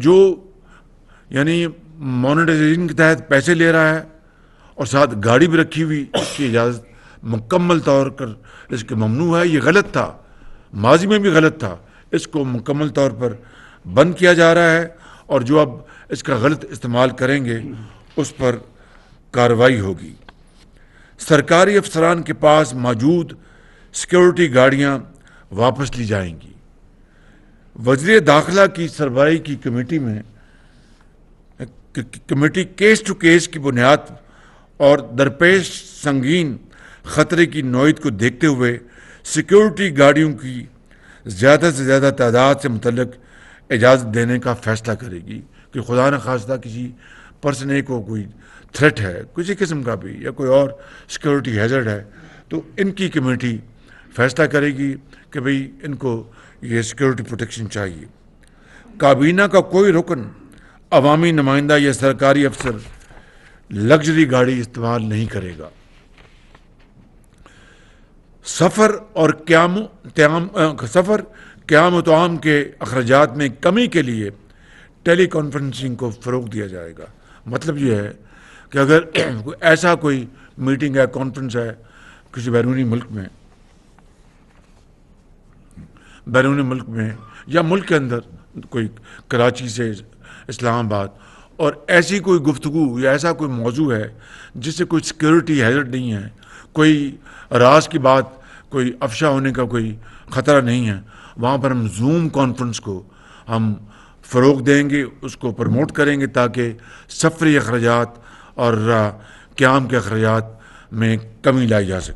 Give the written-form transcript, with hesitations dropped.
جو یعنی مانیٹائزیشن کے تحت پیسے لے رہا ہے اور ساتھ گاڑی بھی رکھی ہوئی، اس کی اجازت مکمل طور پر اس کے ممنوع ہے. یہ غلط تھا، ماضی میں بھی غلط تھا. اس کو مکمل طور پر بند کیا جا رہا ہے، اور جو اب اس کا غلط استعمال کریں گے اس پر کارروائی ہوگی. سرکاری افسران کے پاس موجود سیکیورٹی گاڑیاں واپس لی جائیں گی. وزیر داخلہ کی سربراہی کی کمیٹی کیس ٹو کیس کی بنیاد اور درپیش سنگین خطرے کی نوعیت کو دیکھتے ہوئے سیکیورٹی گاڑیوں کی زیادہ سے زیادہ تعداد سے متعلق اجازت دینے کا فیصلہ کرے گی. کہ خدا نخواستہ کسی پرسن اے کو کوئی تھریٹ ہے کسی قسم کا بھی، یا کوئی اور سیکیورٹی ہیزرڈ ہے، تو ان کی کمیٹی فیصلہ کرے گی کہ بھئی ان کو یہ سیکیورٹی پروٹیکشن چاہیے. کابینہ کا کوئی رکن، عوامی نمائندہ یا سرکاری افسر لگژری گاڑی استعمال نہیں کرے گا. سفر قیام و طعام کے اخراجات میں کمی کے لیے ٹیلی کانفرنسنگ کو فروغ دیا جائے گا. مطلب یہ ہے کہ اگر ایسا کوئی میٹنگ ہے، کانفرنس ہے کسی بیرونی ملک میں یا ملک کے اندر، کوئی کراچی سے اسلام آباد، اور ایسی کوئی گفتگو یا ایسا کوئی موضوع ہے جس سے کوئی سیکیورٹی ہیزرڈ نہیں ہے، کوئی راز کی بات کوئی افشا ہونے کا کوئی خطرہ نہیں ہے، وہاں پر ہم زوم کانفرنس کو ہم فروغ دیں گے، اس کو پروموٹ کریں گے تاکہ سفری اخراجات اور قیام کے اخراجات میں کمی لائی جا سکے.